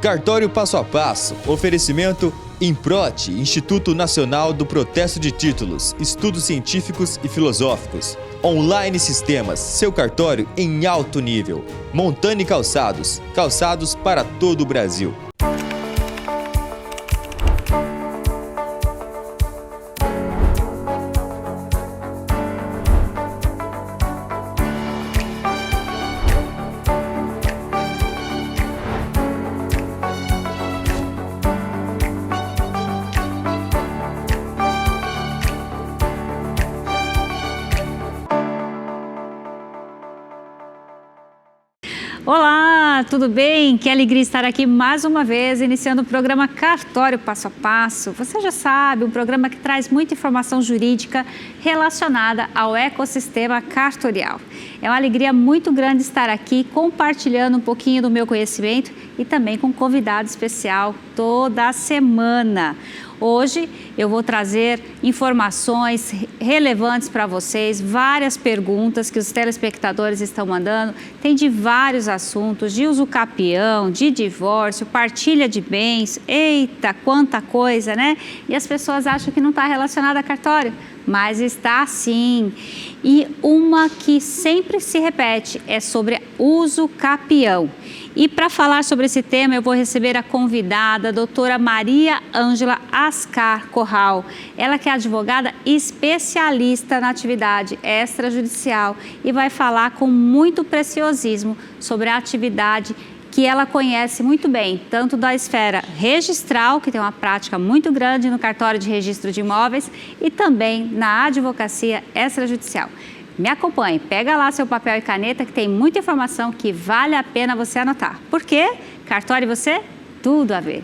Cartório Passo a Passo, oferecimento Improte, Instituto Nacional do Protesto de Títulos, Estudos Científicos e Filosóficos. Online Sistemas, seu cartório em alto nível. Montani Calçados, calçados para todo o Brasil. Olá, tudo bem? Que alegria estar aqui mais uma vez, iniciando o programa Cartório Passo a Passo. Você já sabe, um programa que traz muita informação jurídica relacionada ao ecossistema cartorial. É uma alegria muito grande estar aqui compartilhando um pouquinho do meu conhecimento e também com um convidado especial toda semana. Hoje eu vou trazer informações relevantes para vocês, várias perguntas que os telespectadores estão mandando, tem de vários assuntos, de uso capião, de divórcio, partilha de bens, eita, quanta coisa, né? E as pessoas acham que não está relacionada a cartório, mas está sim. E uma que sempre se repete é sobre uso capião. E para falar sobre esse tema, eu vou receber a convidada, a doutora Maria Ângela Ascar Corral. Ela que é advogada especialista na atividade extrajudicial e vai falar com muito preciosismo sobre a atividade que ela conhece muito bem, tanto da esfera registral, que tem uma prática muito grande no cartório de registro de imóveis, e também na advocacia extrajudicial. Me acompanhe, pega lá seu papel e caneta que tem muita informação que vale a pena você anotar. Por quê? Cartório e você, tudo a ver.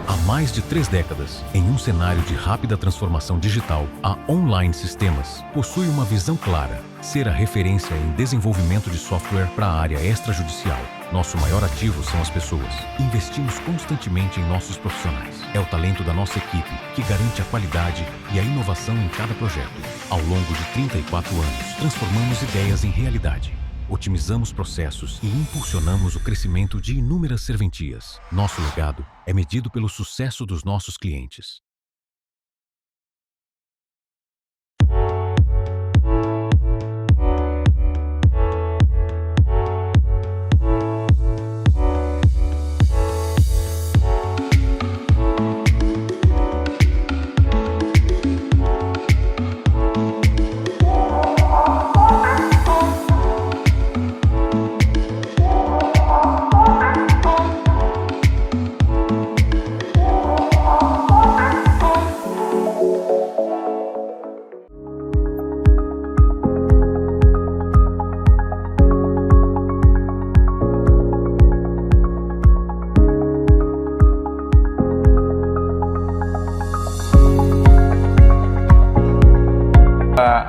Há mais de 3 décadas, em um cenário de rápida transformação digital, a Online Sistemas possui uma visão clara: ser a referência em desenvolvimento de software para a área extrajudicial. Nosso maior ativo são as pessoas. Investimos constantemente em nossos profissionais. É o talento da nossa equipe que garante a qualidade e a inovação em cada projeto. Ao longo de 34 anos, transformamos ideias em realidade. Otimizamos processos e impulsionamos o crescimento de inúmeras serventias. Nosso legado é medido pelo sucesso dos nossos clientes.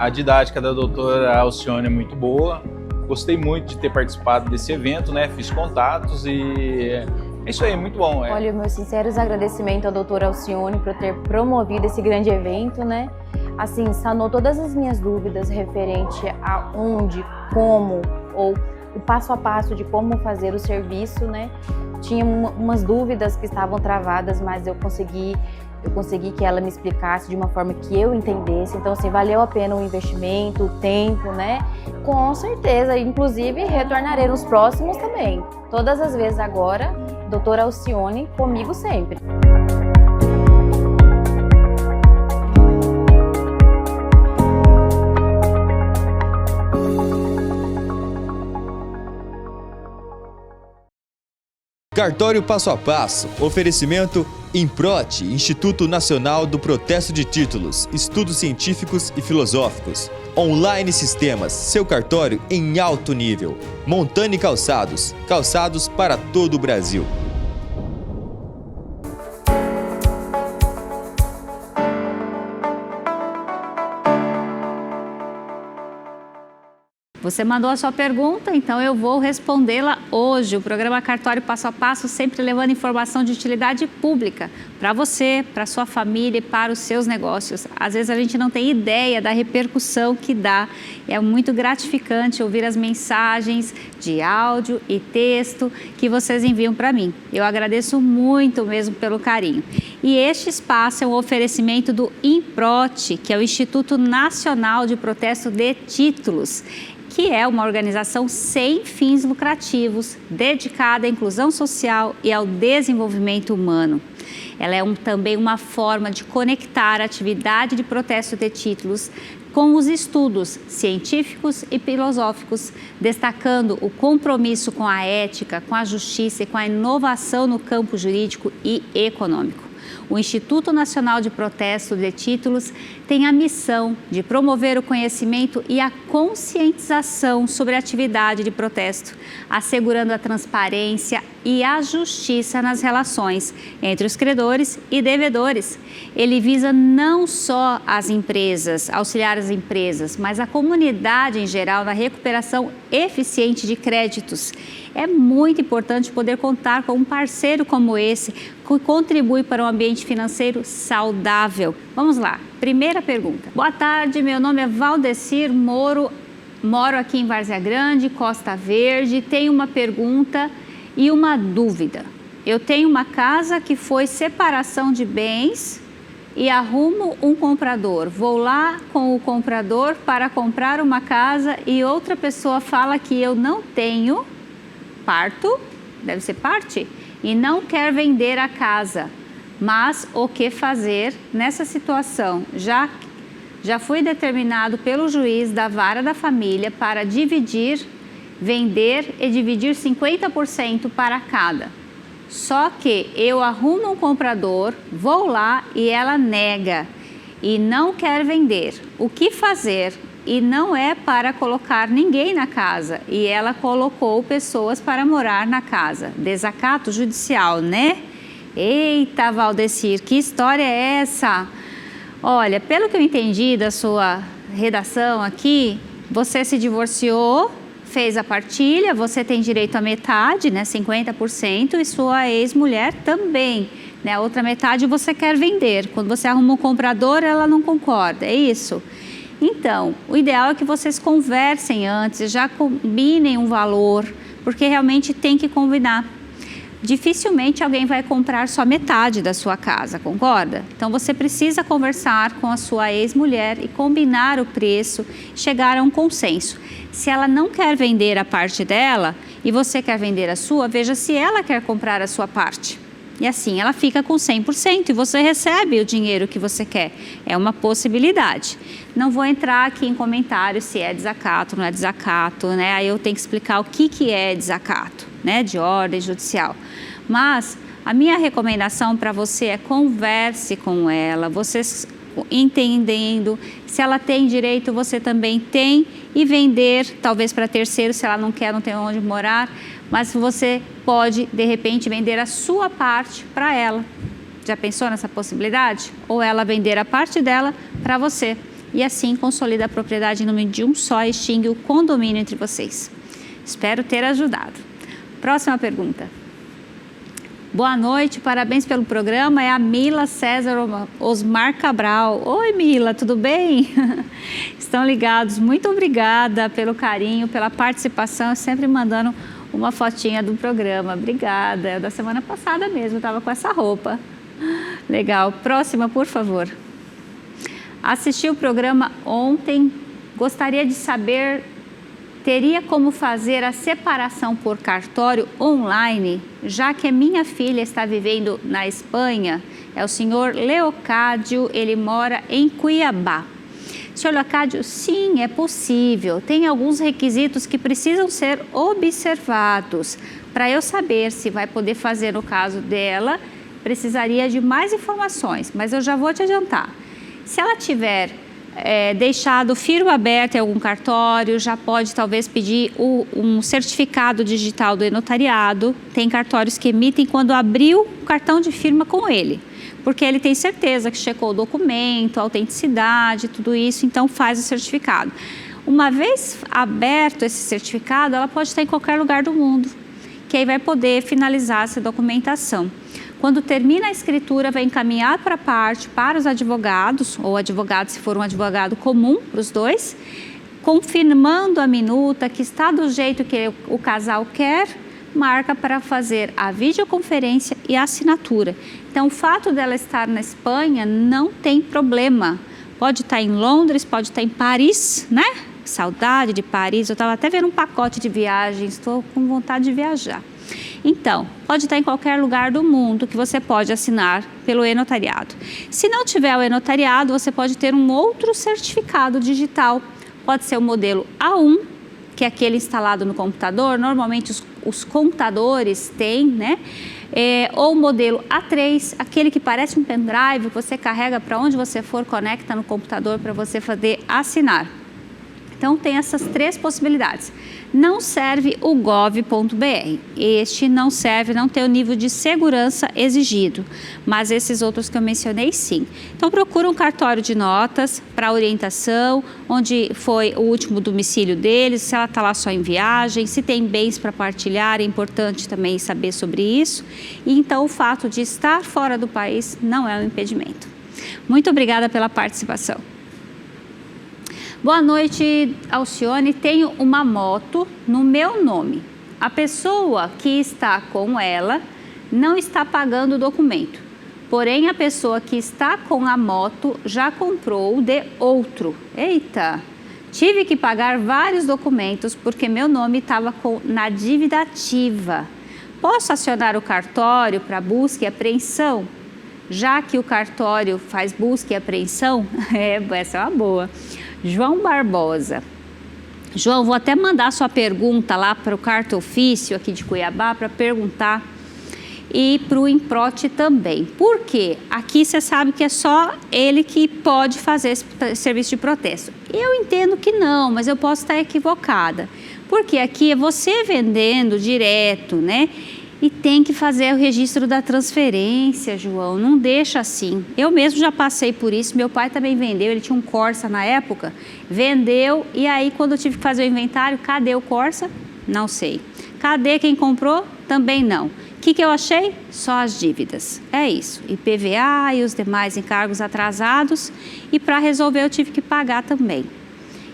A didática da doutora Alcione é muito boa, gostei muito de ter participado desse evento, né? Fiz contatos e é isso aí, muito bom. Olha, meus sinceros agradecimentos à doutora Alcione por ter promovido esse grande evento, né? Assim, sanou todas as minhas dúvidas referente a onde, como ou o passo a passo de como fazer o serviço, né? Tinha umas dúvidas que estavam travadas, mas eu consegui que ela me explicasse de uma forma que eu entendesse. Então, assim, valeu a pena o investimento, o tempo, né? Com certeza, inclusive, retornarei nos próximos também. Todas as vezes agora, doutora Alcione, comigo sempre. Cartório Passo a Passo, oferecimento Improte, Instituto Nacional do Protesto de Títulos, Estudos Científicos e Filosóficos. Online Sistemas, seu cartório em alto nível. Montani Calçados, calçados para todo o Brasil. Você mandou a sua pergunta, então eu vou respondê-la hoje. O programa Cartório Passo a Passo sempre levando informação de utilidade pública para você, para sua família e para os seus negócios. Às vezes a gente não tem ideia da repercussão que dá. É muito gratificante ouvir as mensagens de áudio e texto que vocês enviam para mim. Eu agradeço muito mesmo pelo carinho. E este espaço é um oferecimento do INPROT, que é o Instituto Nacional de Protesto de Títulos, que é uma organização sem fins lucrativos, dedicada à inclusão social e ao desenvolvimento humano. Ela é também uma forma de conectar a atividade de protesto de títulos com os estudos científicos e filosóficos, destacando o compromisso com a ética, com a justiça e com a inovação no campo jurídico e econômico. O Instituto Nacional de Protesto de Títulos tem a missão de promover o conhecimento e a conscientização sobre a atividade de protesto, assegurando a transparência e a justiça nas relações entre os credores e devedores. Ele visa não só as empresas, auxiliar as empresas, mas a comunidade em geral na recuperação eficiente de créditos. É muito importante poder contar com um parceiro como esse, que contribui para um ambiente financeiro saudável. Vamos lá, primeira pergunta. Boa tarde, meu nome é Valdecir, moro aqui em Várzea Grande, Costa Verde. Tenho uma pergunta e uma dúvida. Eu tenho uma casa que foi separação de bens e arrumo um comprador. Vou lá com o comprador para comprar uma casa e outra pessoa fala que eu não tenho parte, e não quer vender a casa. Mas o que fazer nessa situação? Já foi determinado pelo juiz da vara da família para vender e dividir 50% para cada. Só que eu arrumo um comprador, vou lá e ela nega e não quer vender. O que fazer? E não é para colocar ninguém na casa, e ela colocou pessoas para morar na casa. Desacato judicial, né? Eita, Valdecir, que história é essa? Olha, pelo que eu entendi da sua redação aqui, você se divorciou, fez a partilha, você tem direito à metade, né, 50%, e sua ex-mulher também, né? A outra metade você quer vender. Quando você arruma um comprador, ela não concorda, é isso? Então, o ideal é que vocês conversem antes, já combinem um valor, porque realmente tem que combinar. Dificilmente alguém vai comprar só metade da sua casa, concorda? Então, você precisa conversar com a sua ex-mulher e combinar o preço, chegar a um consenso. Se ela não quer vender a parte dela e você quer vender a sua, veja se ela quer comprar a sua parte. E assim ela fica com 100% e você recebe o dinheiro que você quer. É uma possibilidade. Não vou entrar aqui em comentários se é desacato, não é desacato, né? Aí eu tenho que explicar o que é desacato, né? De ordem judicial. Mas a minha recomendação para você é converse com ela, vocês entendendo se ela tem direito, você também tem, e vender talvez para terceiro, se ela não quer, não tem onde morar, mas você pode de repente vender a sua parte para ela. Já pensou nessa possibilidade? Ou ela vender a parte dela para você, e assim consolida a propriedade em nome de um só e extingue o condomínio entre vocês. Espero ter ajudado. Próxima pergunta. Boa noite, parabéns pelo programa. É a Mila César Osmar Cabral. Oi, Mila, tudo bem? Estão ligados. Muito obrigada pelo carinho, pela participação, sempre mandando uma fotinha do programa. Obrigada. É da semana passada mesmo, estava com essa roupa. Legal. Próxima, por favor. Assisti o programa ontem. Gostaria de saber, teria como fazer a separação por cartório online, já que minha filha está vivendo na Espanha? É o senhor Leocádio, ele mora em Cuiabá. Senhor Leocádio, sim, é possível. Tem alguns requisitos que precisam ser observados. Para eu saber se vai poder fazer no caso dela, precisaria de mais informações, mas eu já vou te adiantar. Se ela tiver deixado firma aberta em algum cartório, já pode talvez pedir um certificado digital do notariado. Tem cartórios que emitem quando abriu o cartão de firma com ele, porque ele tem certeza que checou o documento, a autenticidade, tudo isso, então faz o certificado. Uma vez aberto esse certificado, ela pode estar em qualquer lugar do mundo, que aí vai poder finalizar essa documentação. Quando termina a escritura, vai encaminhar para a parte, para os advogados, ou advogado, se for um advogado comum para os dois, confirmando a minuta que está do jeito que o casal quer, marca para fazer a videoconferência e a assinatura. Então, o fato dela estar na Espanha não tem problema. Pode estar em Londres, pode estar em Paris, né? Saudade de Paris, eu estava até vendo um pacote de viagens, estou com vontade de viajar. Então, pode estar em qualquer lugar do mundo que você pode assinar pelo e-notariado. Se não tiver o e-notariado, você pode ter um outro certificado digital. Pode ser o modelo A1, que é aquele instalado no computador, normalmente os computadores têm, né? Ou o modelo A3, aquele que parece um pendrive, você carrega para onde você for, conecta no computador para você poder assinar. Então, tem essas 3 possibilidades. Não serve o gov.br. Este não serve, não tem o nível de segurança exigido, mas esses outros que eu mencionei, sim. Então, procura um cartório de notas para orientação, onde foi o último domicílio deles, se ela está lá só em viagem, se tem bens para partilhar, é importante também saber sobre isso. E então, o fato de estar fora do país não é um impedimento. Muito obrigada pela participação. Boa noite, Alcione. Tenho uma moto no meu nome. A pessoa que está com ela não está pagando o documento. Porém, a pessoa que está com a moto já comprou de outro. Eita! Tive que pagar vários documentos porque meu nome estava na dívida ativa. Posso acionar o cartório para busca e apreensão? Já que o cartório faz busca e apreensão? Essa é uma boa. João Barbosa. João, vou até mandar sua pergunta lá para o carta-ofício aqui de Cuiabá para perguntar e para o Improte também. Por quê? Aqui você sabe que é só ele que pode fazer esse serviço de protesto. Eu entendo que não, mas eu posso estar equivocada. Porque aqui é você vendendo direto, né? E tem que fazer o registro da transferência, João, não deixa assim. Eu mesmo já passei por isso, meu pai também vendeu, ele tinha um Corsa na época, vendeu e aí quando eu tive que fazer o inventário, cadê o Corsa? Não sei. Cadê quem comprou? Também não. O que eu achei? Só as dívidas. É isso, IPVA e os demais encargos atrasados e para resolver eu tive que pagar também.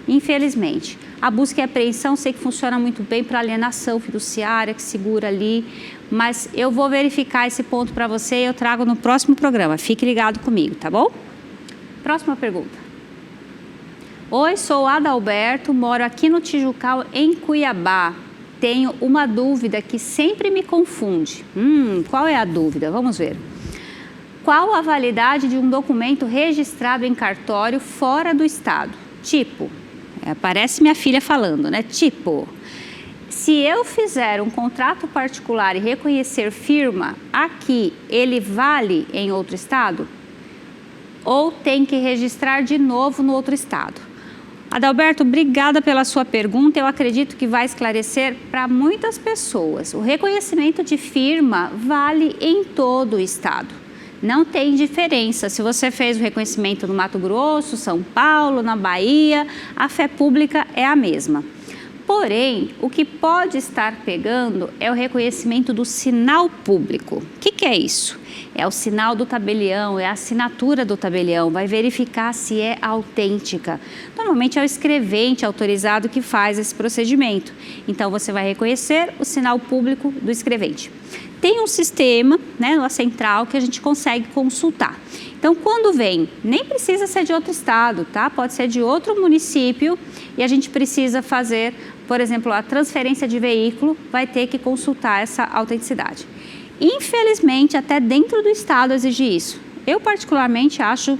Infelizmente. A busca e apreensão sei que funciona muito bem para alienação fiduciária, que segura ali, mas eu vou verificar esse ponto para você e eu trago no próximo programa. Fique ligado comigo, tá bom? Próxima pergunta. Oi, sou Adalberto, moro aqui no Tijucal, em Cuiabá. Tenho uma dúvida que sempre me confunde. Qual é a dúvida? Vamos ver. Qual a validade de um documento registrado em cartório fora do estado? Tipo... Parece minha filha falando, né? Tipo, se eu fizer um contrato particular e reconhecer firma aqui, ele vale em outro estado? Ou tem que registrar de novo no outro estado? Adalberto, obrigada pela sua pergunta. Eu acredito que vai esclarecer para muitas pessoas. O reconhecimento de firma vale em todo o estado. Não tem diferença se você fez o reconhecimento no Mato Grosso, São Paulo, na Bahia, a fé pública é a mesma. Porém, o que pode estar pegando é o reconhecimento do sinal público. O que é isso? É o sinal do tabelião, é a assinatura do tabelião, vai verificar se é autêntica. Normalmente é o escrevente autorizado que faz esse procedimento. Então, você vai reconhecer o sinal público do escrevente. Tem um sistema, né, na central, que a gente consegue consultar. Então, quando vem, nem precisa ser de outro estado, tá? Pode ser de outro município e a gente precisa fazer, por exemplo, a transferência de veículo, vai ter que consultar essa autenticidade. Infelizmente, até dentro do estado exige isso. Eu, particularmente, acho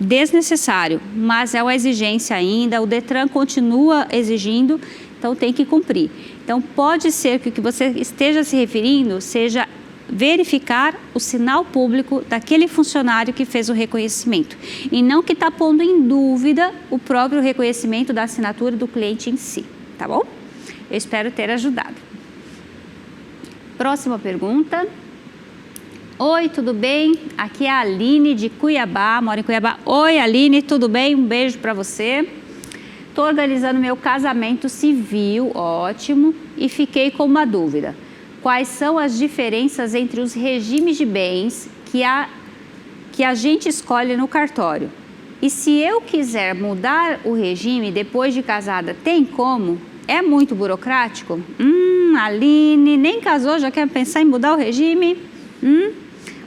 desnecessário, mas é uma exigência ainda, o Detran continua exigindo, então tem que cumprir. Então, pode ser que o que você esteja se referindo seja verificar o sinal público daquele funcionário que fez o reconhecimento e não que está pondo em dúvida o próprio reconhecimento da assinatura do cliente em si, tá bom? Eu espero ter ajudado. Próxima pergunta. Oi, tudo bem? Aqui é a Aline de Cuiabá, moro em Cuiabá. Oi, Aline, tudo bem? Um beijo para você. estou organizando meu casamento civil, ótimo, e fiquei com uma dúvida. Quais são as diferenças entre os regimes de bens que a gente escolhe no cartório? E se eu quiser mudar o regime depois de casada, tem como? É muito burocrático? Aline, nem casou, já quer pensar em mudar o regime?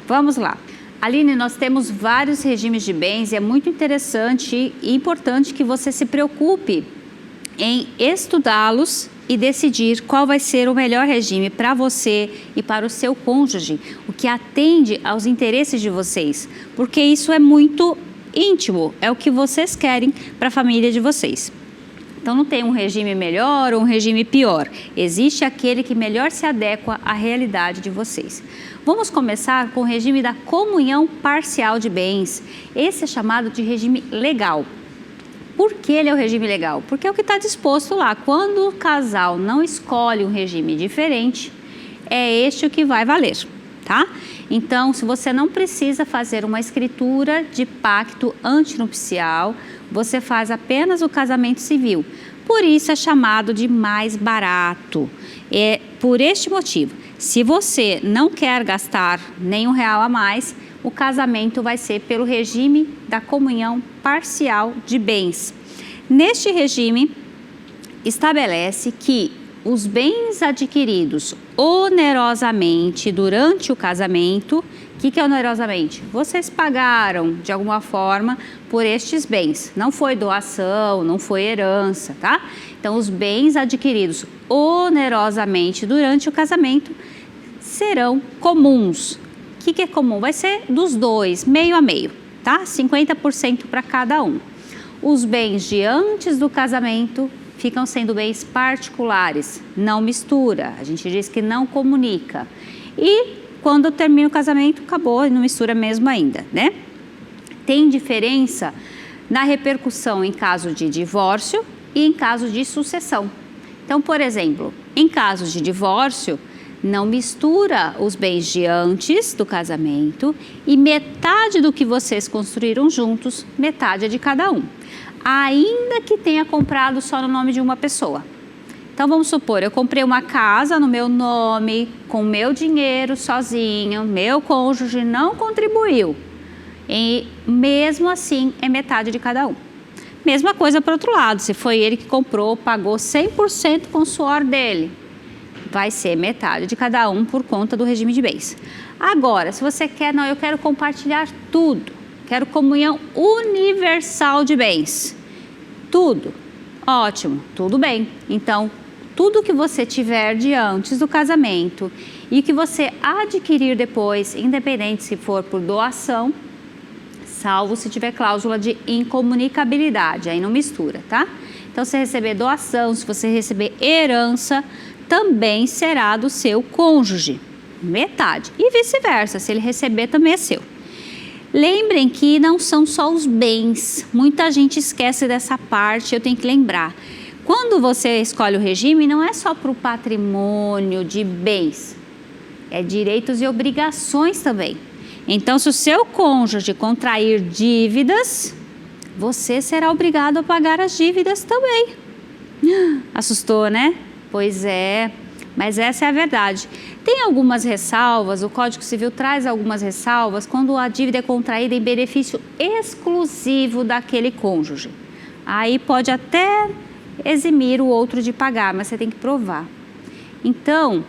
Vamos lá. Aline, nós temos vários regimes de bens e é muito interessante e importante que você se preocupe em estudá-los e decidir qual vai ser o melhor regime para você e para o seu cônjuge, o que atende aos interesses de vocês, porque isso é muito íntimo, é o que vocês querem para a família de vocês. Então não tem um regime melhor ou um regime pior, existe aquele que melhor se adequa à realidade de vocês. Vamos começar com o regime da comunhão parcial de bens, esse é chamado de regime legal. Por que ele é o regime legal? Porque é o que está disposto lá, quando o casal não escolhe um regime diferente, é este o que vai valer, tá? Então, se você não precisa fazer uma escritura de pacto antinupcial, você faz apenas o casamento civil. Por isso é chamado de mais barato. É por este motivo. Se você não quer gastar nenhum real a mais, o casamento vai ser pelo regime da comunhão parcial de bens. Neste regime, estabelece que os bens adquiridos onerosamente durante o casamento, o que é onerosamente? Vocês pagaram de alguma forma por estes bens, não foi doação, não foi herança, tá? Então, os bens adquiridos onerosamente durante o casamento serão comuns. O que é comum? Vai ser dos dois, meio a meio, tá? 50% para cada um. Os bens de antes do casamento ficam sendo bens particulares, não mistura, a gente diz que não comunica. E quando termina o casamento, acabou e não mistura mesmo ainda, né? Tem diferença na repercussão em caso de divórcio e em caso de sucessão. Então, por exemplo, em casos de divórcio, não mistura os bens de antes do casamento e metade do que vocês construíram juntos, metade é de cada um. Ainda que tenha comprado só no nome de uma pessoa. Então, vamos supor, eu comprei uma casa no meu nome, com meu dinheiro sozinho, meu cônjuge não contribuiu. E mesmo assim, é metade de cada um. Mesma coisa para o outro lado, se foi ele que comprou, pagou 100% com o suor dele, vai ser metade de cada um por conta do regime de bens. Agora, se você quer, não, eu quero compartilhar tudo, quero comunhão universal de bens, tudo, ótimo, tudo bem. Então, tudo que você tiver de antes do casamento e que você adquirir depois, independente se for por doação, salvo se tiver cláusula de incomunicabilidade, aí não mistura, tá? Então, se receber doação, se você receber herança, também será do seu cônjuge, metade. E vice-versa, se ele receber, também é seu. Lembrem que não são só os bens, muita gente esquece dessa parte, eu tenho que lembrar. Quando você escolhe o regime, não é só para o patrimônio de bens, é direitos e obrigações também. Então, se o seu cônjuge contrair dívidas, você será obrigado a pagar as dívidas também. Assustou, né? Pois é, mas essa é a verdade. Tem algumas ressalvas, o Código Civil traz algumas ressalvas quando a dívida é contraída em benefício exclusivo daquele cônjuge. Aí pode até eximir o outro de pagar, mas você tem que provar. Então,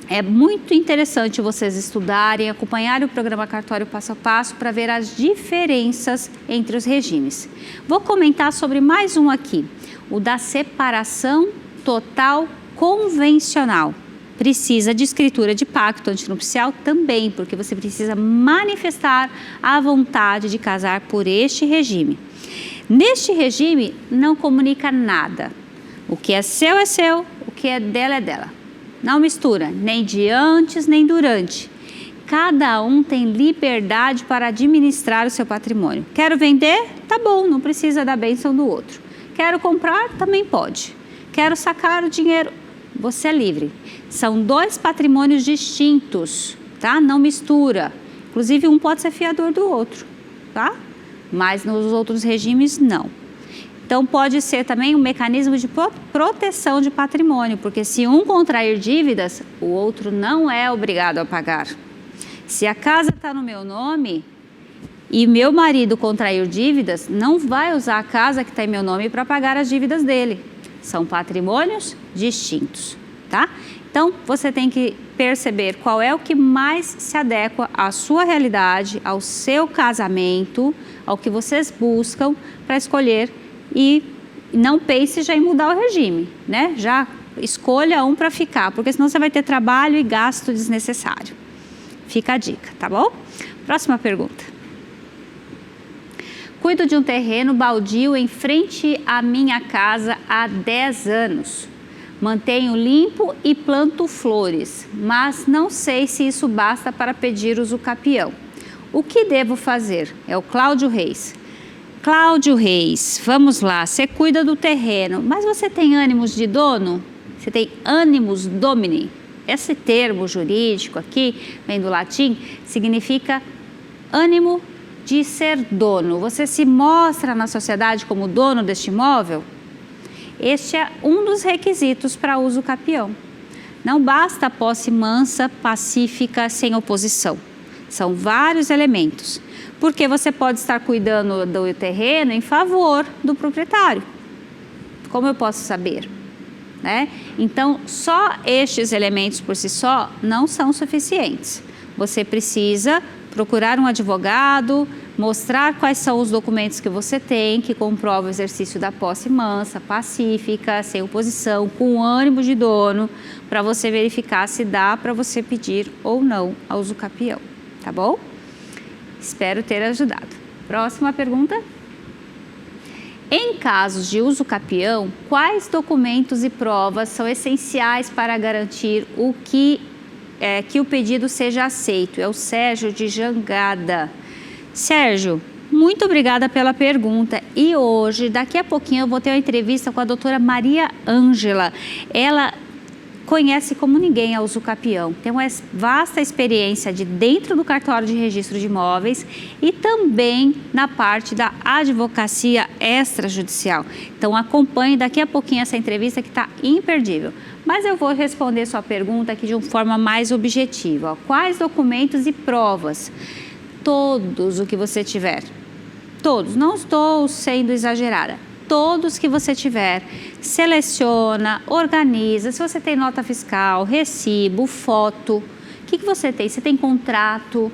é muito interessante vocês estudarem, acompanharem o programa Cartório Passo a Passo para ver as diferenças entre os regimes. Vou comentar sobre mais um aqui, o da separação total convencional. Precisa de escritura de pacto antinupcial também, porque você precisa manifestar a vontade de casar por este regime. Neste regime, não comunica nada. O que é seu, o que é dela. Não mistura, nem de antes, nem durante. Cada um tem liberdade para administrar o seu patrimônio. Quero vender? Tá bom, não precisa da bênção do outro. Quero comprar? Também pode. Quero sacar o dinheiro? Você é livre. São dois patrimônios distintos, tá? Não mistura. Inclusive, um pode ser fiador do outro, tá? Mas nos outros regimes, não. Então, pode ser também um mecanismo de proteção de patrimônio, porque se um contrair dívidas, o outro não é obrigado a pagar. Se a casa está no meu nome e meu marido contrair dívidas, não vai usar a casa que está em meu nome para pagar as dívidas dele. São patrimônios distintos, tá? Então, você tem que perceber qual é o que mais se adequa à sua realidade, ao seu casamento, ao que vocês buscam para escolher e não pense já em mudar o regime, né? Já escolha um para ficar, porque senão você vai ter trabalho e gasto desnecessário. Fica a dica, tá bom? Próxima pergunta. Cuido de um terreno baldio em frente à minha casa há 10 anos. Mantenho limpo e planto flores, mas não sei se isso basta para pedir usucapião. O que devo fazer? É o Cláudio Reis. Cláudio Reis, vamos lá, você cuida do terreno, mas você tem ânimos de dono? Você tem animus domini? Esse termo jurídico aqui, vem do latim, significa ânimo de ser dono. Você se mostra na sociedade como dono deste imóvel? Este é um dos requisitos para usucapião. Não basta a posse mansa, pacífica, sem oposição. São vários elementos, porque você pode estar cuidando do terreno em favor do proprietário. Como eu posso saber? Né? Então, só estes elementos por si só não são suficientes. Você precisa procurar um advogado, mostrar quais são os documentos que você tem, que comprovam o exercício da posse mansa, pacífica, sem oposição, com ânimo de dono, para você verificar se dá para você pedir ou não a usucapião, tá bom? Espero ter ajudado. Próxima pergunta. Em casos de usucapião, quais documentos e provas são essenciais para garantir que o pedido seja aceito? É o Sérgio de Jangada. Sérgio, muito obrigada pela pergunta. E hoje, daqui a pouquinho, eu vou ter uma entrevista com a doutora Maria Ângela. Ela conhece como ninguém a usucapião, tem uma vasta experiência de dentro do cartório de registro de imóveis e também na parte da advocacia extrajudicial. Então acompanhe daqui a pouquinho essa entrevista que está imperdível. Mas eu vou responder sua pergunta aqui de uma forma mais objetiva. Quais documentos e provas? Todos o que você tiver. Todos, não estou sendo exagerada. Todos que você tiver, seleciona, organiza. Se você tem nota fiscal, recibo, foto, o que você tem? Você tem contrato?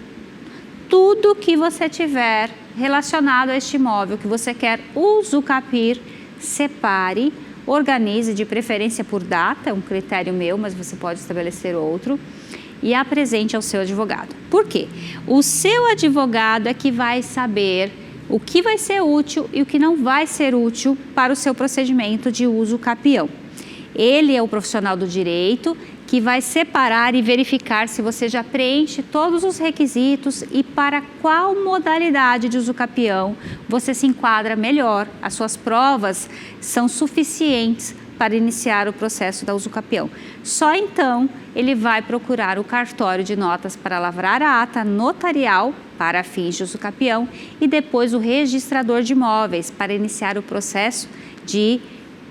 Tudo que você tiver relacionado a este imóvel que você quer usucapir, separe, organize, de preferência por data, é um critério meu, mas você pode estabelecer outro, e apresente ao seu advogado. Por quê? O seu advogado é que vai saber o que vai ser útil e o que não vai ser útil para o seu procedimento de usucapião. Ele é o profissional do direito que vai separar e verificar se você já preenche todos os requisitos e para qual modalidade de usucapião você se enquadra melhor. As suas provas são suficientes para iniciar o processo da usucapião. Só então ele vai procurar o cartório de notas para lavrar a ata notarial para fins de usucapião e depois o registrador de imóveis para iniciar o processo de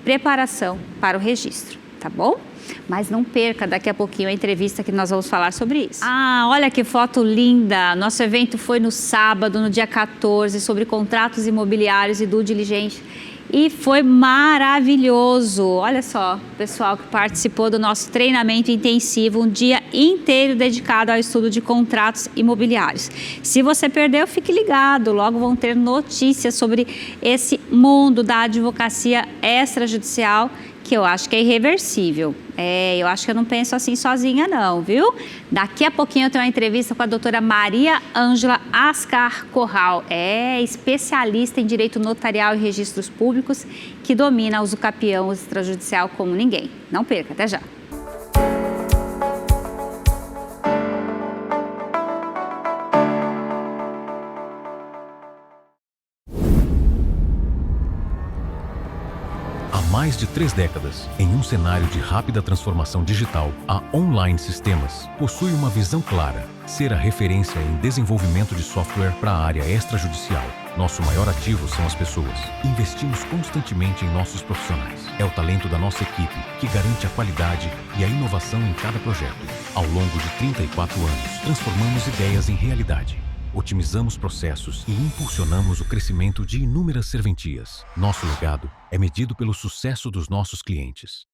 preparação para o registro, tá bom? Mas não perca daqui a pouquinho a entrevista que nós vamos falar sobre isso. Ah, olha que foto linda! Nosso evento foi no sábado, no dia 14, sobre contratos imobiliários e due diligence. E foi maravilhoso. Olha só, o pessoal que participou do nosso treinamento intensivo, um dia inteiro dedicado ao estudo de contratos imobiliários. Se você perdeu, fique ligado. Logo vão ter notícias sobre esse mundo da advocacia extrajudicial, que eu acho que é irreversível. Eu acho que eu não penso assim sozinha não, viu? Daqui a pouquinho eu tenho uma entrevista com a doutora Maria Ângela Ascar Corral. É especialista em direito notarial e registros públicos, que domina o usucapião extrajudicial como ninguém. Não perca, até já. Há mais de 3 décadas, em um cenário de rápida transformação digital, a Online Sistemas possui uma visão clara: ser a referência em desenvolvimento de software para a área extrajudicial. Nosso maior ativo são as pessoas. Investimos constantemente em nossos profissionais. É o talento da nossa equipe que garante a qualidade e a inovação em cada projeto. Ao longo de 34 anos, transformamos ideias em realidade. Otimizamos processos e impulsionamos o crescimento de inúmeras serventias. Nosso legado é medido pelo sucesso dos nossos clientes.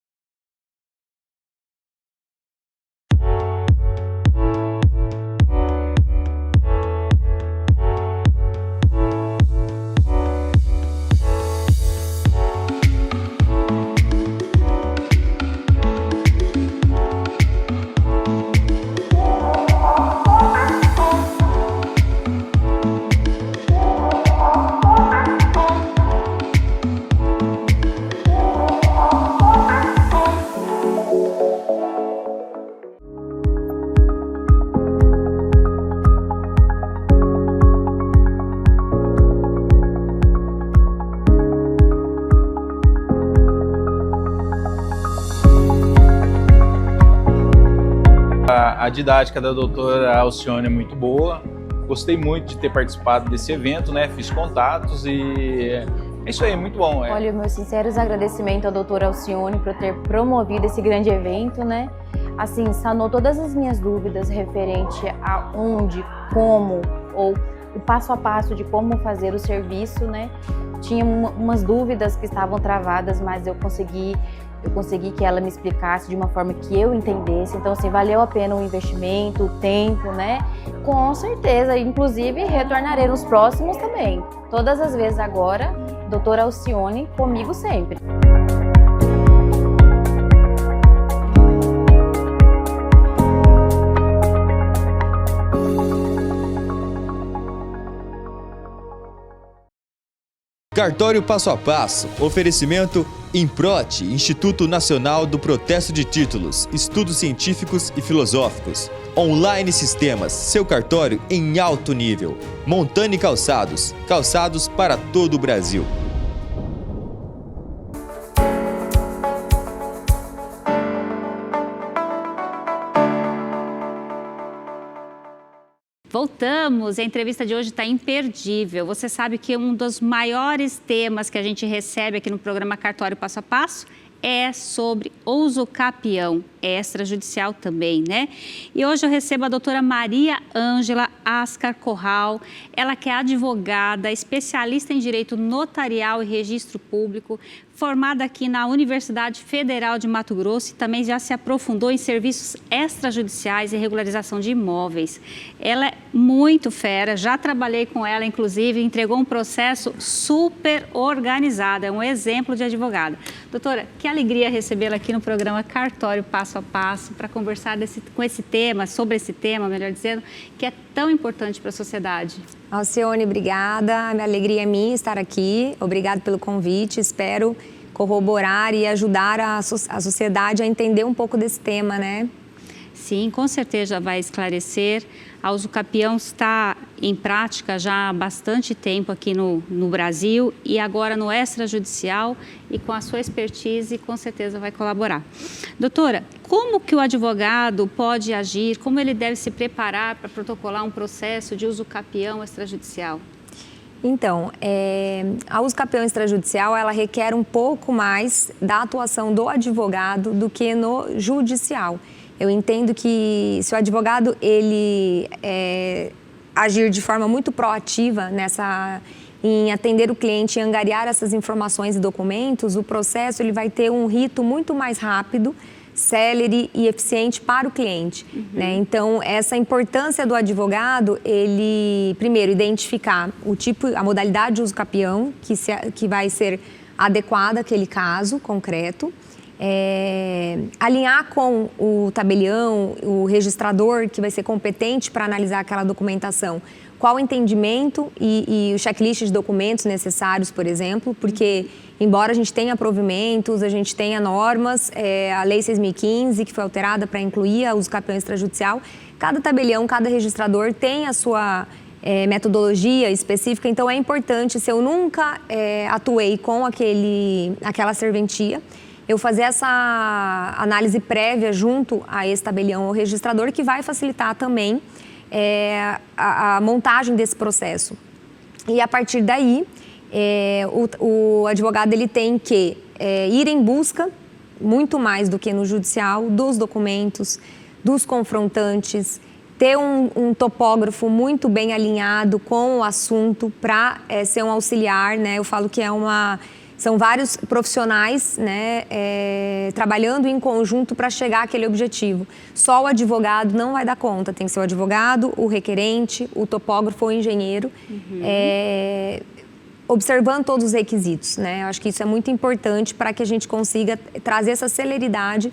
A didática da doutora Alcione é muito boa, gostei muito de ter participado desse evento, né? Fiz contatos e é isso aí, muito bom. Olha, meus sinceros agradecimentos à doutora Alcione por ter promovido esse grande evento, né? Assim, sanou todas as minhas dúvidas referente a onde, como ou o passo a passo de como fazer o serviço, né? Tinha umas dúvidas que estavam travadas, mas eu consegui que ela me explicasse de uma forma que eu entendesse. Então, assim, valeu a pena o investimento, o tempo, né? Com certeza, inclusive, retornarei nos próximos também. Todas as vezes agora, doutora Alcione, comigo sempre. Cartório Passo a Passo, oferecimento Improte, Instituto Nacional do Protesto de Títulos, Estudos Científicos e Filosóficos. Online Sistemas, seu cartório em alto nível. Montani Calçados, calçados para todo o Brasil. Voltamos, a entrevista de hoje está imperdível. Você sabe que um dos maiores temas que a gente recebe aqui no programa Cartório Passo a Passo é sobre uso capião, extrajudicial também, né? E hoje eu recebo a doutora Maria Ângela Ascar Corral, ela que é advogada, especialista em direito notarial e registro público, formada aqui na Universidade Federal de Mato Grosso e também já se aprofundou em serviços extrajudiciais e regularização de imóveis. Ela é muito fera, já trabalhei com ela, inclusive, entregou um processo super organizado, é um exemplo de advogada. Doutora, que alegria recebê-la aqui no programa Cartório Passo a Passo para conversar sobre esse tema, melhor dizendo, que é tão importante para a sociedade. Alcione, obrigada. A minha alegria é minha estar aqui. Obrigado pelo convite. Espero corroborar e ajudar a sociedade a entender um pouco desse tema, né? Sim, com certeza vai esclarecer. A uso capião está em prática já há bastante tempo aqui no Brasil e agora no extrajudicial, e com a sua expertise com certeza vai colaborar. Doutora, como que o advogado pode agir, como ele deve se preparar para protocolar um processo de uso capião extrajudicial? Então, a uso capião extrajudicial, ela requer um pouco mais da atuação do advogado do que no judicial. Eu entendo que se o advogado ele agir de forma muito proativa em atender o cliente e angariar essas informações e documentos, o processo ele vai ter um rito muito mais rápido, célere e eficiente para o cliente, né? Então, essa importância do advogado, ele, primeiro, identificar o tipo, a modalidade de uso capião que vai ser adequada àquele caso concreto, alinhar com o tabelião, o registrador que vai ser competente para analisar aquela documentação, qual o entendimento e o checklist de documentos necessários, por exemplo, porque embora a gente tenha provimentos, a gente tenha normas, a Lei 6.015, que foi alterada para incluir o uso capião extrajudicial, cada tabelião, cada registrador tem a sua metodologia específica, então é importante, se eu nunca atuei com aquela serventia, eu fazer essa análise prévia junto a esse tabelião ou registrador, que vai facilitar também a montagem desse processo. E a partir daí, o advogado ele tem que ir em busca, muito mais do que no judicial, dos documentos, dos confrontantes, ter um topógrafo muito bem alinhado com o assunto para ser um auxiliar, né? Eu falo que são vários profissionais, né, trabalhando em conjunto para chegar àquele objetivo. Só o advogado não vai dar conta, tem que ser o advogado, o requerente, o topógrafo ou o engenheiro, observando todos os requisitos, né? Eu acho que isso é muito importante para que a gente consiga trazer essa celeridade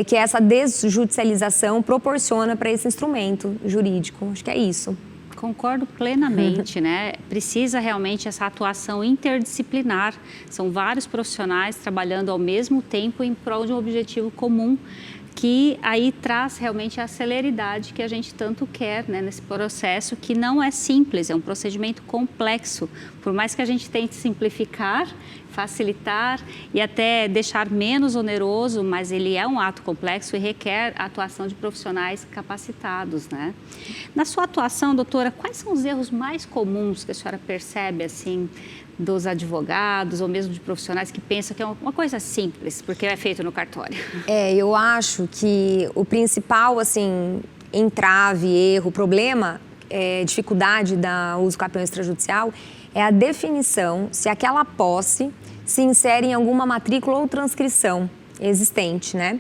que essa desjudicialização proporciona para esse instrumento jurídico. Acho que é isso. Concordo plenamente, né? Precisa realmente essa atuação interdisciplinar. São vários profissionais trabalhando ao mesmo tempo em prol de um objetivo comum, que aí traz realmente a celeridade que a gente tanto quer, né, nesse processo, que não é simples, é um procedimento complexo. Por mais que a gente tente simplificar, facilitar e até deixar menos oneroso, mas ele é um ato complexo e requer a atuação de profissionais capacitados, né? Na sua atuação, doutora, quais são os erros mais comuns que a senhora percebe, assim, dos advogados ou mesmo de profissionais que pensam que é uma coisa simples, porque é feito no cartório? Eu acho que o principal, assim, entrave, erro, problema, dificuldade da uso do campeão extrajudicial é a definição se aquela posse se insere em alguma matrícula ou transcrição existente, né?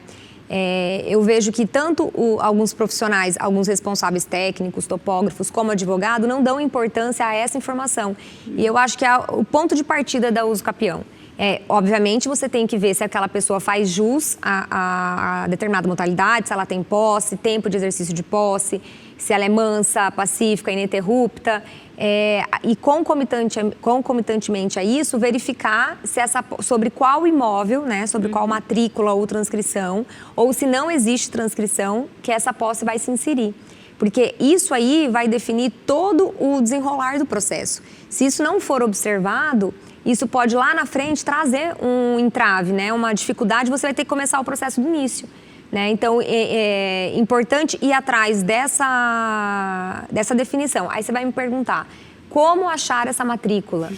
Eu vejo que tanto alguns profissionais, alguns responsáveis técnicos, topógrafos, como advogado, não dão importância a essa informação. E eu acho que é o ponto de partida da uso capião. Obviamente, você tem que ver se aquela pessoa faz jus a determinada modalidade, se ela tem posse, tempo de exercício de posse, se ela é mansa, pacífica, ininterrupta. E concomitantemente a isso, verificar se sobre qual imóvel, né, sobre qual matrícula ou transcrição, ou se não existe transcrição, que essa posse vai se inserir. Porque isso aí vai definir todo o desenrolar do processo. Se isso não for observado, isso pode lá na frente trazer um entrave, né, uma dificuldade, você vai ter que começar o processo do início. Né? Então, é importante ir atrás dessa definição. Aí você vai me perguntar, como achar essa matrícula?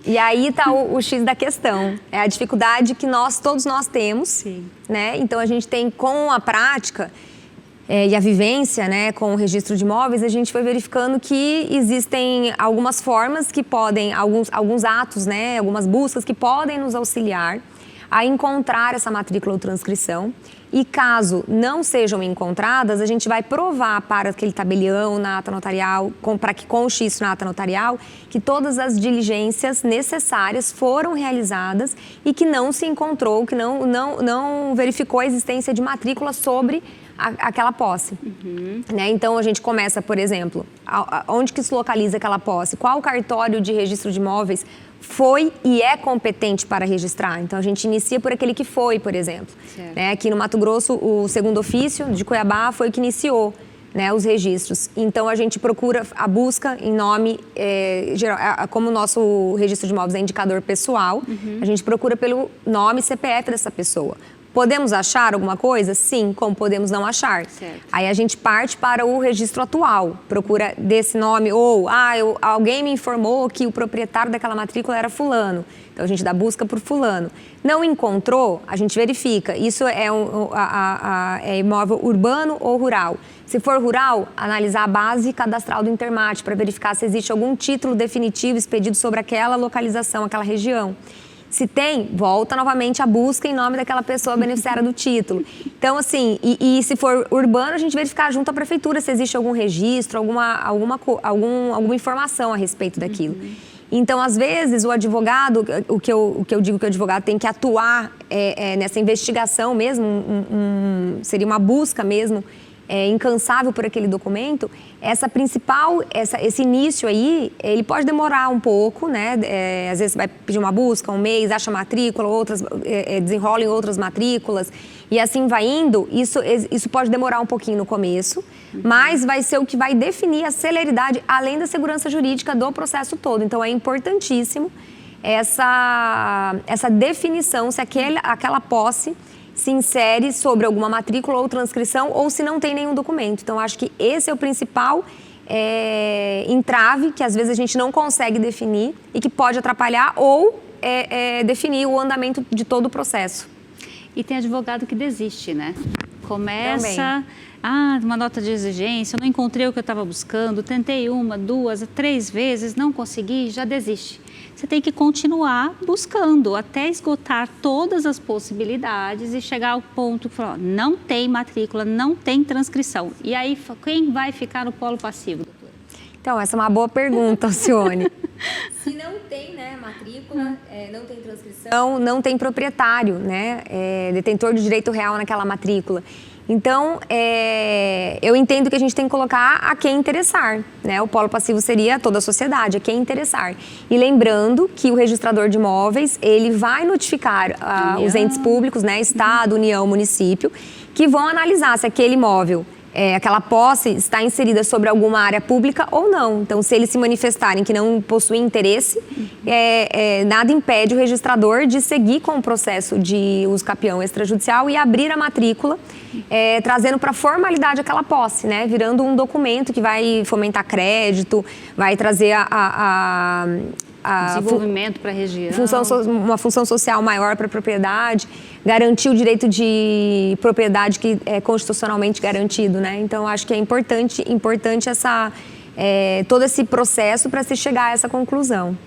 E aí está o X da questão. É a dificuldade que todos nós temos. Sim. Né? Então, a gente tem, com a prática e a vivência, né, com o registro de imóveis, a gente foi verificando que existem algumas formas que podem, alguns atos, né, algumas buscas que podem nos auxiliar a encontrar essa matrícula ou transcrição. E caso não sejam encontradas, a gente vai provar para aquele tabelião na ata notarial, para que conste isso na ata notarial, que todas as diligências necessárias foram realizadas e que não se encontrou, que não verificou a existência de matrícula sobre aquela posse. Né? Então, a gente começa, por exemplo, onde que se localiza aquela posse? Qual cartório de registro de imóveis foi e é competente para registrar? Então, a gente inicia por aquele que foi, por exemplo. Né? Aqui no Mato Grosso, o segundo ofício de Cuiabá foi o que iniciou, né, os registros. Então, a gente procura a busca em nome, como o nosso registro de imóveis é indicador pessoal, a gente procura pelo nome e CPF dessa pessoa. Podemos achar alguma coisa? Sim, como podemos não achar. Certo. Aí a gente parte para o registro atual, procura desse nome, ou alguém me informou que o proprietário daquela matrícula era fulano. Então a gente dá busca por fulano. Não encontrou, a gente verifica. Isso é imóvel urbano ou rural. Se for rural, analisar a base cadastral do Intermate para verificar se existe algum título definitivo expedido sobre aquela localização, aquela região. Se tem, volta novamente a busca em nome daquela pessoa beneficiária do título. Então, assim, e se for urbano, a gente verificar junto à prefeitura se existe algum registro, alguma informação a respeito daquilo. Então, às vezes, o advogado, o que eu digo que o advogado tem que atuar nessa investigação mesmo, seria uma busca mesmo, incansável por aquele documento, esse início aí, ele pode demorar um pouco, né? Às vezes você vai pedir uma busca, um mês, acha matrícula, desenrola em outras matrículas, e assim vai indo. Isso pode demorar um pouquinho no começo, mas vai ser o que vai definir a celeridade, além da segurança jurídica do processo todo. Então, é importantíssimo essa definição se aquela posse se insere sobre alguma matrícula ou transcrição ou se não tem nenhum documento. Então, acho que esse é o principal entrave que às vezes a gente não consegue definir e que pode atrapalhar ou definir o andamento de todo o processo. E tem advogado que desiste, né? Começa, uma nota de exigência, eu não encontrei o que eu estava buscando, tentei 1, 2, 3 vezes, não consegui, já desiste. Você tem que continuar buscando até esgotar todas as possibilidades e chegar ao ponto que não tem matrícula, não tem transcrição. E aí, quem vai ficar no polo passivo, doutora? Então, essa é uma boa pergunta, Alcione. Se não tem matrícula, não tem transcrição, não tem proprietário, detentor de direito real naquela matrícula. Então, eu entendo que a gente tem que colocar a quem interessar, O polo passivo seria toda a sociedade, a quem interessar. E lembrando que o registrador de imóveis, ele vai notificar os entes públicos, Estado, União, município, que vão analisar se aquele imóvel, aquela posse está inserida sobre alguma área pública ou não. Então, se eles se manifestarem que não possuem interesse, nada impede o registrador de seguir com o processo de uso capião extrajudicial e abrir a matrícula, trazendo para formalidade aquela posse, virando um documento que vai fomentar crédito, vai trazer desenvolvimento para a região. Uma função social maior para a propriedade, garantir o direito de propriedade que é constitucionalmente garantido, Então, acho que é importante todo esse processo para se chegar a essa conclusão.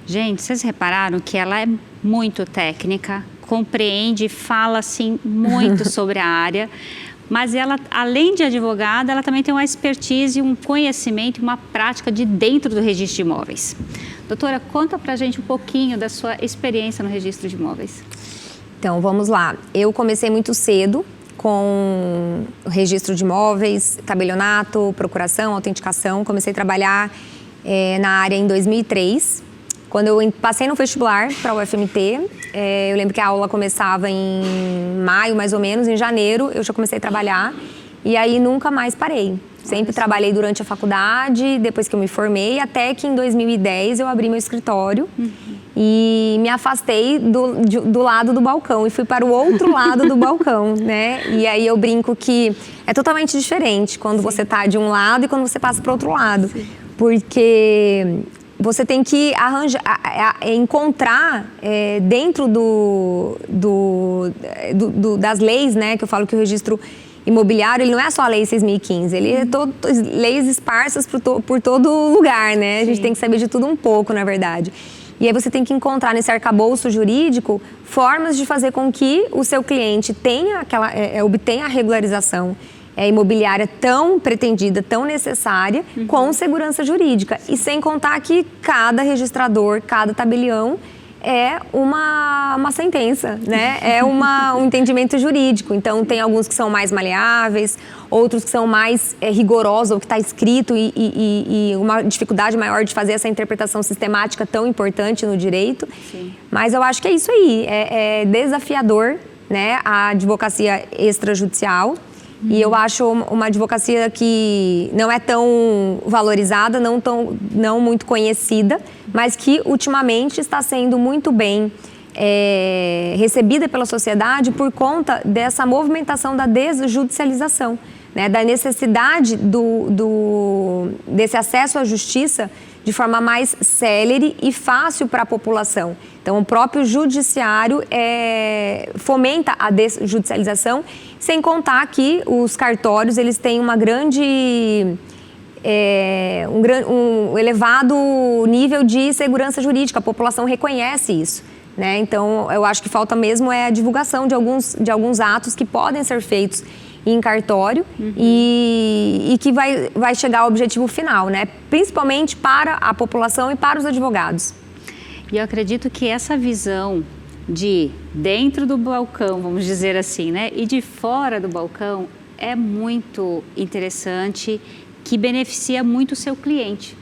Gente, vocês repararam que ela é muito técnica, compreende, fala assim muito sobre a área, mas ela, além de advogada, ela também tem uma expertise, um conhecimento, uma prática de dentro do registro de imóveis. Doutora, conta pra gente um pouquinho da sua experiência no registro de imóveis. Então, vamos lá. Eu comecei muito cedo com o registro de imóveis, tabelionato, procuração, autenticação. Comecei a trabalhar na área em 2003. Quando eu passei no vestibular para a UFMT, eu lembro que a aula começava em maio, mais ou menos, em janeiro eu já comecei a trabalhar e aí nunca mais parei. Sempre trabalhei durante a faculdade, depois que eu me formei, até que em 2010 eu abri meu escritório e me afastei do lado do balcão e fui para o outro lado do balcão, E aí eu brinco que é totalmente diferente quando você está de um lado e quando você passa para o outro lado. Porque você tem que encontrar dentro das leis, que eu falo que o registro imobiliário, ele não é só a lei 6.015, ele é leis esparsas por todo lugar, A gente tem que saber de tudo um pouco, na verdade. E aí você tem que encontrar nesse arcabouço jurídico formas de fazer com que o seu cliente obtenha a regularização imobiliária tão pretendida, tão necessária, com segurança jurídica. E sem contar que cada registrador, cada tabelião é uma sentença, É um entendimento jurídico. Então, tem alguns que são mais maleáveis, outros que são mais rigorosos, ou que está escrito e uma dificuldade maior de fazer essa interpretação sistemática tão importante no direito. Sim. Mas eu acho que é isso aí, é desafiador, a advocacia extrajudicial. E eu acho uma advocacia que não é tão valorizada, não muito conhecida, mas que ultimamente está sendo muito bem recebida pela sociedade por conta dessa movimentação da desjudicialização, da necessidade desse acesso à justiça de forma mais célere e fácil para a população. Então, o próprio judiciário fomenta a desjudicialização, sem contar que os cartórios eles têm um elevado nível de segurança jurídica, a população reconhece isso. Então, eu acho que falta mesmo a divulgação de alguns atos que podem ser feitos em cartório e que vai chegar ao objetivo final, principalmente para a população e para os advogados. E eu acredito que essa visão de dentro do balcão, vamos dizer assim, e de fora do balcão é muito interessante, que beneficia muito o seu cliente.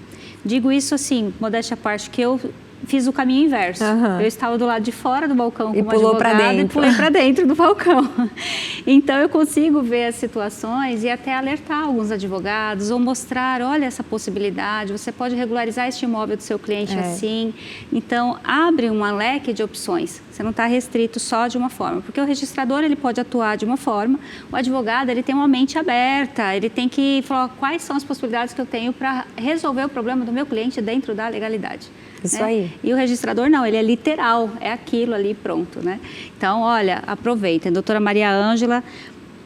Digo isso assim, modéstia à parte, que eu fiz o caminho inverso. Aham. Eu estava do lado de fora do balcão E como pulou pra advogada e dentro. pulei para dentro do balcão. Então, eu consigo ver as situações e até alertar alguns advogados ou mostrar, olha essa possibilidade, você pode regularizar este imóvel do seu cliente assim. Então, abre um leque de opções. Você não está restrito só de uma forma, porque o registrador ele pode atuar de uma forma, o advogado ele tem uma mente aberta, ele tem que falar quais são as possibilidades que eu tenho para resolver o problema do meu cliente dentro da legalidade. Isso né? aí. E o registrador não, ele é literal, é aquilo ali pronto, né? Então, olha, aproveitem. A doutora Maria Ângela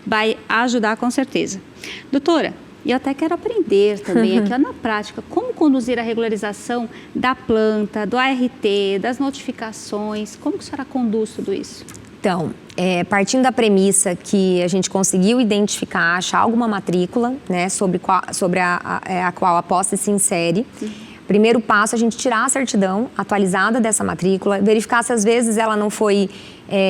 vai ajudar com certeza. Doutora, e eu até quero aprender também aqui ó, na prática, como conduzir a regularização da planta, do ART, das notificações, como que a senhora conduz tudo isso? Então, partindo da premissa que a gente conseguiu identificar, achar alguma matrícula, né, sobre a qual a posse se insere, primeiro passo é a gente tirar a certidão atualizada dessa matrícula, verificar se às vezes ela não foi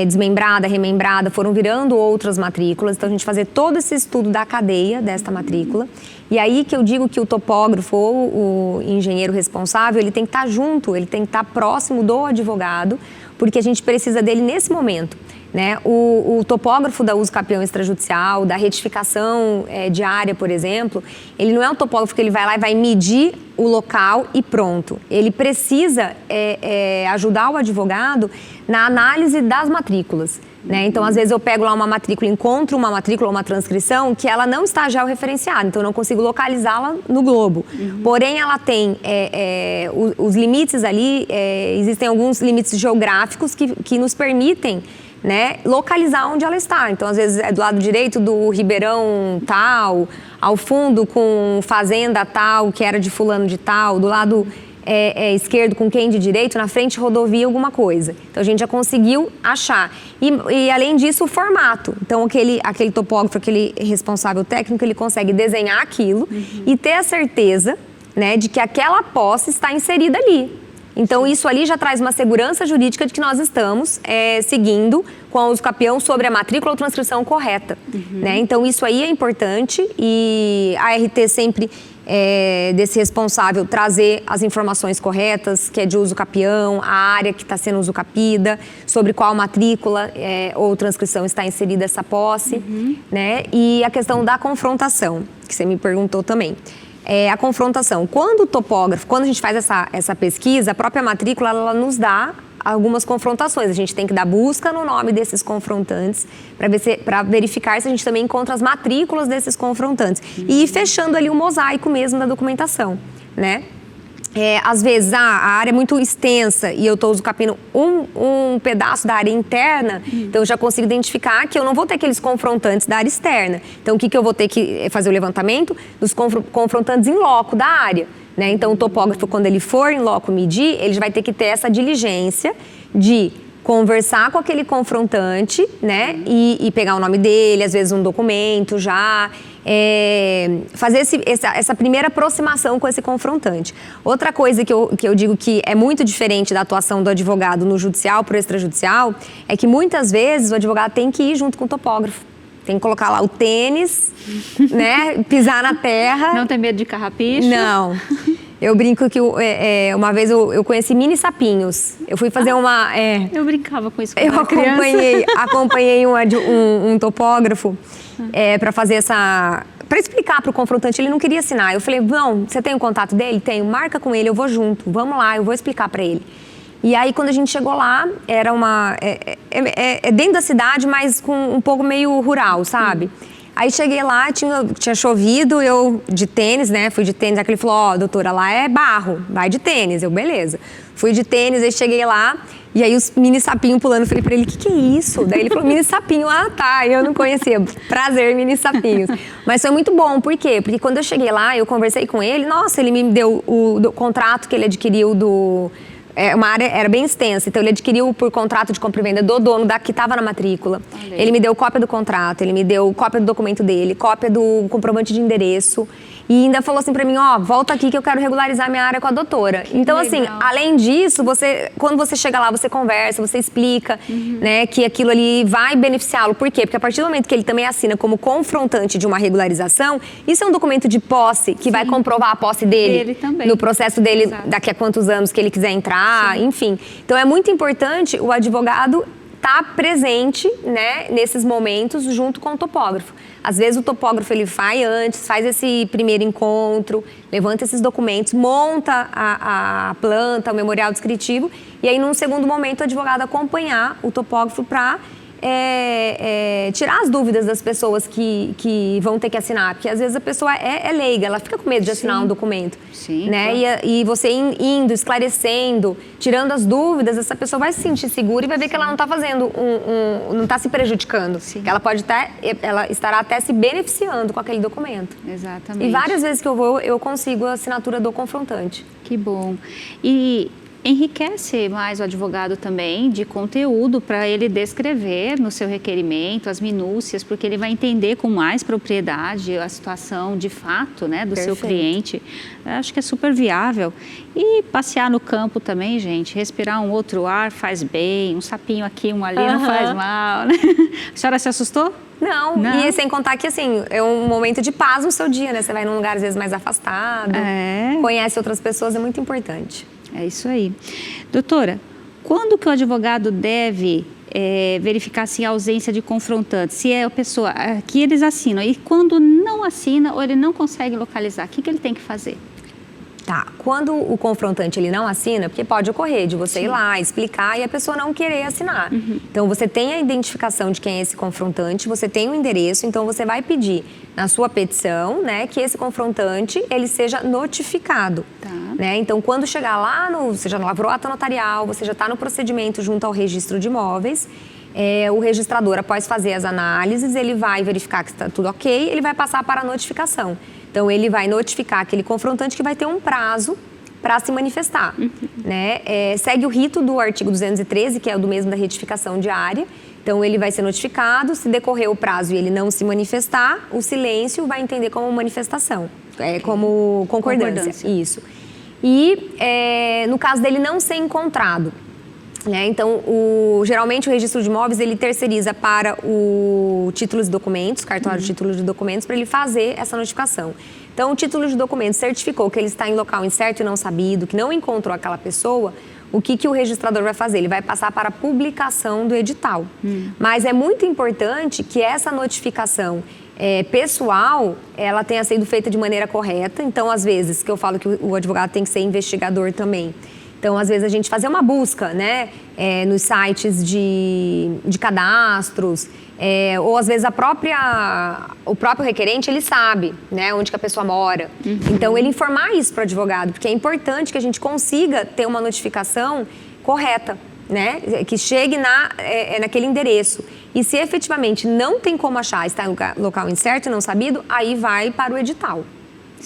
desmembrada, remembrada, foram virando outras matrículas. Então, a gente fazer todo esse estudo da cadeia desta matrícula. E aí que eu digo que o topógrafo ou o engenheiro responsável, ele tem que estar junto, ele tem que estar próximo do advogado, porque a gente precisa dele nesse momento. Né? O topógrafo da uso capião extrajudicial, da retificação diária, por exemplo, ele não é um topógrafo que ele vai lá e vai medir o local e pronto. Ele precisa ajudar o advogado na análise das matrículas. Né? Então, às vezes eu pego lá uma matrícula, encontro uma matrícula ou uma transcrição que ela não está georreferenciada, então eu não consigo localizá-la no globo. Porém, ela tem os limites ali, existem alguns limites geográficos que nos permitem, né, localizar onde ela está. Então, às vezes, é do lado direito do Ribeirão tal, ao fundo com fazenda tal, que era de fulano de tal, do lado esquerdo com quem de direito, na frente rodovia alguma coisa. Então, a gente já conseguiu achar. E além disso, o formato. Então, aquele topógrafo, aquele responsável técnico, ele consegue desenhar aquilo e ter a certeza, né, de que aquela posse está inserida ali. Então, isso ali já traz uma segurança jurídica de que nós estamos seguindo com a uso capião sobre a matrícula ou transcrição correta. Né? Então, isso aí é importante e a ART sempre desse responsável trazer as informações corretas, que é de uso capião, a área que está sendo usucapida, sobre qual matrícula ou transcrição está inserida essa posse. Né? E a questão da confrontação, que você me perguntou também. A confrontação. Quando a gente faz essa pesquisa, a própria matrícula, ela nos dá algumas confrontações. A gente tem que dar busca no nome desses confrontantes para verificar se a gente também encontra as matrículas desses confrontantes. E ir fechando ali o mosaico mesmo da documentação, né? Às vezes a área é muito extensa e eu estou usucapindo um pedaço da área interna, então eu já consigo identificar que eu não vou ter aqueles confrontantes da área externa. Então, o que eu vou ter que fazer o levantamento dos confrontantes em loco da área. Né? Então, o topógrafo, quando ele for em loco medir, ele vai ter que ter essa diligência de conversar com aquele confrontante, né? E pegar o nome dele, às vezes um documento já, fazer essa primeira aproximação com esse confrontante. Outra coisa que eu digo que é muito diferente da atuação do advogado no judicial para o extrajudicial é que muitas vezes o advogado tem que ir junto com o topógrafo. Tem que colocar lá o tênis, né? Pisar na terra. Não tem medo de carrapicho? Não. Eu brinco que uma vez eu conheci mini sapinhos. Eu fui fazer Eu brincava com isso quando eu era criança. acompanhei um topógrafo para fazer para explicar para o confrontante. Ele não queria assinar. Eu falei, não, você tem o contato dele? Tenho. Marca com ele, eu vou junto. Vamos lá, eu vou explicar para ele. E aí, quando a gente chegou lá, era dentro da cidade, mas com um pouco meio rural, sabe? Aí cheguei lá, tinha chovido, eu de tênis, né? Fui de tênis, aí ele falou, doutora, lá é barro, vai de tênis. Eu, beleza. Fui de tênis, aí cheguei lá, e aí os mini sapinhos pulando, falei pra ele, o que é isso? Daí ele falou, mini sapinho, tá, eu não conhecia. Prazer, mini sapinhos. Mas foi muito bom, por quê? Porque quando eu cheguei lá, eu conversei com ele, nossa, ele me deu o contrato que ele adquiriu uma área era bem extensa, então ele adquiriu por contrato de compra e venda do dono que estava na matrícula. Ele me deu cópia do contrato, ele me deu cópia do documento dele, cópia do comprovante de endereço e ainda falou assim pra mim, volta aqui que eu quero regularizar minha área com a doutora. Então, assim, além disso, quando você chega lá, você conversa, você explica, né, que aquilo ali vai beneficiá-lo. Por quê? Porque a partir do momento que ele também assina como confrontante de uma regularização, isso é um documento de posse que vai comprovar a posse dele também. no processo dele. Exato. Daqui a quantos anos que ele quiser entrar, apresentar, enfim. Então é muito importante o advogado estar presente, né, nesses momentos junto com o topógrafo. Às vezes o topógrafo ele vai antes, faz esse primeiro encontro, levanta esses documentos, monta a planta, o memorial descritivo, e aí num segundo momento o advogado acompanhar o topógrafo para tirar as dúvidas das pessoas que vão ter que assinar, porque às vezes a pessoa é leiga, ela fica com medo de assinar um documento, né? Claro. E você indo, esclarecendo, tirando as dúvidas, essa pessoa vai se sentir segura e vai ver que ela não está fazendo não está se prejudicando, que ela ela estará até se beneficiando com aquele documento. Exatamente. E várias vezes que eu vou, eu consigo a assinatura do confrontante. Que bom. E enriquece mais o advogado também de conteúdo para ele descrever no seu requerimento as minúcias, porque ele vai entender com mais propriedade a situação de fato, né, do seu cliente. Eu acho que é super viável. E passear no campo também, gente, respirar um outro ar faz bem, um sapinho aqui, um ali não faz mal, né? A senhora se assustou? Não, e sem contar que, assim, é um momento de paz no seu dia, né? Você vai num lugar, às vezes, mais afastado, conhece outras pessoas, é muito importante. É isso aí. Doutora, quando que o advogado deve verificar assim, a ausência de confrontante? Se é a pessoa que eles assinam e quando não assina ou ele não consegue localizar, o que ele tem que fazer? Tá, quando o confrontante ele não assina, porque pode ocorrer de você ir lá, explicar e a pessoa não querer assinar. Então, você tem a identificação de quem é esse confrontante, você tem o endereço, então você vai pedir na sua petição, né, que esse confrontante, ele seja notificado. Né? Então, quando chegar lá, você já lavrou a ata notarial, você já está no procedimento junto ao registro de imóveis, o registrador, após fazer as análises, ele vai verificar que está tudo ok, ele vai passar para a notificação. Então, ele vai notificar aquele confrontante que vai ter um prazo para se manifestar. Né? Segue o rito do artigo 213, que é o do mesmo da retificação diária. Então, ele vai ser notificado, se decorrer o prazo e ele não se manifestar, o silêncio vai entender como manifestação, como concordância. Isso. E no caso dele não ser encontrado, né? Então, geralmente o registro de imóveis ele terceiriza para o título de documentos, cartório de título de documentos, para ele fazer essa notificação. Então, o título de documentos certificou que ele está em local incerto e não sabido, que não encontrou aquela pessoa, o que o registrador vai fazer? Ele vai passar para a publicação do edital. Mas é muito importante que essa notificação pessoal, ela tenha sido feita de maneira correta. Então, às vezes, que eu falo que o advogado tem que ser investigador também. Então, às vezes, a gente fazer uma busca, né, nos sites de cadastros, ou às vezes o próprio requerente, ele sabe, né, onde que a pessoa mora. Então, ele informar isso para o advogado, porque é importante que a gente consiga ter uma notificação correta, né, que chegue naquele endereço. E se efetivamente não tem como achar, está em local incerto e não sabido, aí vai para o edital.